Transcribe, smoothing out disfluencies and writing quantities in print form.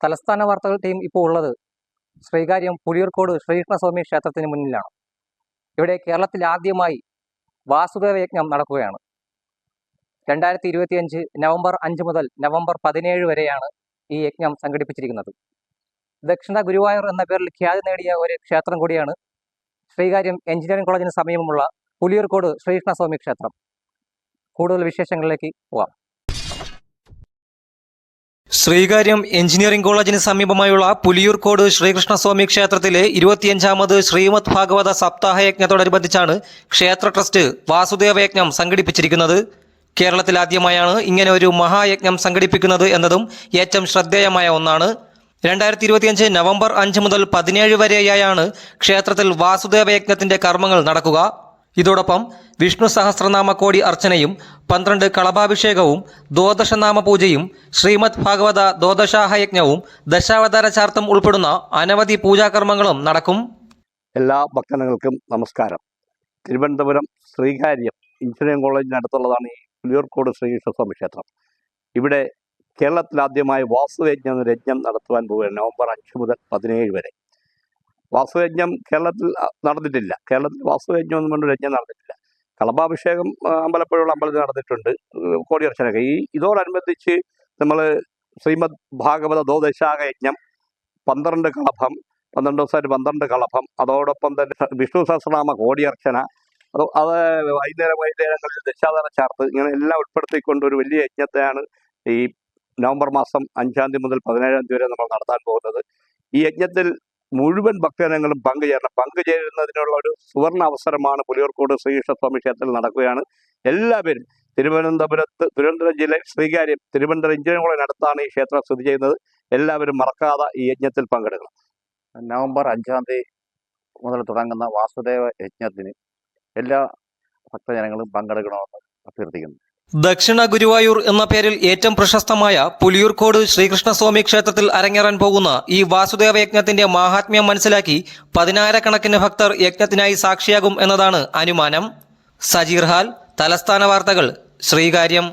തലസ്ഥാന വാർത്തകൾ ടീം ഇപ്പോൾ ഉള്ളത് ശ്രീകാര്യം പുലിയൂർക്കോട് ശ്രീകൃഷ്ണസ്വാമി ക്ഷേത്രത്തിന് മുന്നിലാണ്. ഇവിടെ കേരളത്തിൽ ആദ്യമായി വാസുദേവ യജ്ഞം നടക്കുകയാണ്. 2025 നവംബർ 5 മുതൽ നവംബർ 17 വരെയാണ് ഈ യജ്ഞം സംഘടിപ്പിച്ചിരിക്കുന്നത്. ദക്ഷിണ ഗുരുവായൂർ എന്ന പേരിൽ ഖ്യാതി നേടിയ ഒരു ക്ഷേത്രം കൂടിയാണ് ശ്രീകാര്യം എഞ്ചിനീയറിംഗ് കോളേജിന് സമീപമുള്ള പുലിയൂർക്കോട് ശ്രീകൃഷ്ണസ്വാമി ക്ഷേത്രം. കൂടുതൽ വിശേഷങ്ങളിലേക്ക് പോവാം. ശ്രീകാര്യം എഞ്ചിനീയറിംഗ് കോളേജിന് സമീപമായുള്ള പുലിയൂർക്കോട് ശ്രീകൃഷ്ണസ്വാമി ക്ഷേത്രത്തിലെ 25ാമത് ശ്രീമദ് ഭാഗവത സപ്താഹ യജ്ഞത്തോടനുബന്ധിച്ചാണ് ക്ഷേത്ര ട്രസ്റ്റ് വാസുദേവ യജ്ഞം സംഘടിപ്പിച്ചിരിക്കുന്നത്. കേരളത്തിൽ ആദ്യമായാണ് ഇങ്ങനെ ഒരു മഹായജ്ഞം സംഘടിപ്പിക്കുന്നത് എന്നതും ഏറ്റവും ശ്രദ്ധേയമായ ഒന്നാണ്. 2025 നവംബർ 5 മുതൽ 17 വരെയായാണ് ക്ഷേത്രത്തിൽ വാസുദേവ യജ്ഞത്തിന്റെ കർമ്മങ്ങൾ നടക്കുക. ഇതോടൊപ്പം വിഷ്ണു സഹസ്രനാമ കോടി അർച്ചനയും 12 കളഭാഭിഷേകവും ദ്വാദശനാമ പൂജയും ശ്രീമദ് ഭാഗവത ദ്വാദശാഹയജ്ഞവും ദശാവതാര ചാർത്തും ഉൾപ്പെടുന്ന അനവധി പൂജാകർമ്മങ്ങളും നടക്കും. എല്ലാ ഭക്തജനങ്ങൾക്കും നമസ്കാരം. തിരുവനന്തപുരം ശ്രീകാര്യം എഞ്ചിനീയറിംഗ് കോളേജിനടുത്തുള്ളതാണ് ഈ പുലിയൂർക്കോട് ശ്രീകൃഷ്ണസ്വാമി ക്ഷേത്രം. ഇവിടെ കേരളത്തിലാദ്യമായി വാസുയജ്ഞം യജ്ഞം നടത്തുവാൻ പോവുകയാണ്. നവംബർ 5 മുതൽ 17 വരെ. വാസുയജ്ഞം കേരളത്തിൽ നടന്നിട്ടില്ല. കേരളത്തിൽ വാസുയജ്ഞം എന്ന് പറഞ്ഞ യജ്ഞം നടന്നിട്ടില്ല. കളഭാഭിഷേകം അമ്പലപ്പുഴയുള്ള അമ്പലത്തിൽ നടന്നിട്ടുണ്ട്, കോടിയർച്ചനൊക്കെ. ഇതോടനുബന്ധിച്ച് നമ്മൾ ശ്രീമദ് ഭാഗവത ദ്വാദശാഹ യജ്ഞം 12 കളഭം, 12 ദിവസമായിട്ട് 12 കളഭം, അതോടൊപ്പം തന്നെ വിഷ്ണു സഹസ്രനാമ കോടിയർച്ചന, അത് വൈകുന്നേരങ്ങളിൽ ദശാവതാര ചാർത്ത്, ഇങ്ങനെ എല്ലാം ഉൾപ്പെടുത്തിക്കൊണ്ട് ഒരു വലിയ യജ്ഞത്തെയാണ് ഈ നവംബർ മാസം 5 മുതൽ 17 വരെ നമ്മൾ നടത്താൻ പോകുന്നത്. ഈ യജ്ഞത്തിൽ മുഴുവൻ ഭക്തജനങ്ങളും പങ്കുചേരുന്നതിനുള്ള ഒരു സുവർണ അവസരമാണ് പുലിയൂർക്കോട് ശ്രീകൃഷ്ണസ്വാമി ക്ഷേത്രത്തിൽ നടക്കുകയാണ്. എല്ലാവരും തിരുവനന്തപുരം ജില്ലയിൽ ശ്രീകാര്യം തിരുവനന്തപുരം എഞ്ചിനീയറിംഗ് കോളേജിനടുത്താണ് ഈ ക്ഷേത്രം സ്ഥിതി ചെയ്യുന്നത്. എല്ലാവരും മറക്കാതെ ഈ യജ്ഞത്തിൽ പങ്കെടുക്കണം. നവംബർ 5 മുതൽ തുടങ്ങുന്ന വാസുദേവ യജ്ഞത്തിന് എല്ലാ ഭക്തജനങ്ങളും പങ്കെടുക്കണമെന്ന് അഭ്യർത്ഥിക്കുന്നു. ദക്ഷിണ ഗുരുവായൂർ എന്ന പേരിൽ ഏറ്റവും പ്രശസ്തമായ പുലിയൂർക്കോട് ശ്രീകൃഷ്ണസ്വാമി ക്ഷേത്രത്തിൽ അരങ്ങേറാൻ പോകുന്ന ഈ വാസുദേവ യജ്ഞത്തിന്റെ മാഹാത്മ്യം മനസ്സിലാക്കി 10,000-കണക്കിന് ഭക്തർ യജ്ഞത്തിനായി സാക്ഷിയാകും എന്നതാണ് അനുമാനം. സജീർ ഹാൽ, തലസ്ഥാന വാർത്തകൾ, ശ്രീകാര്യം.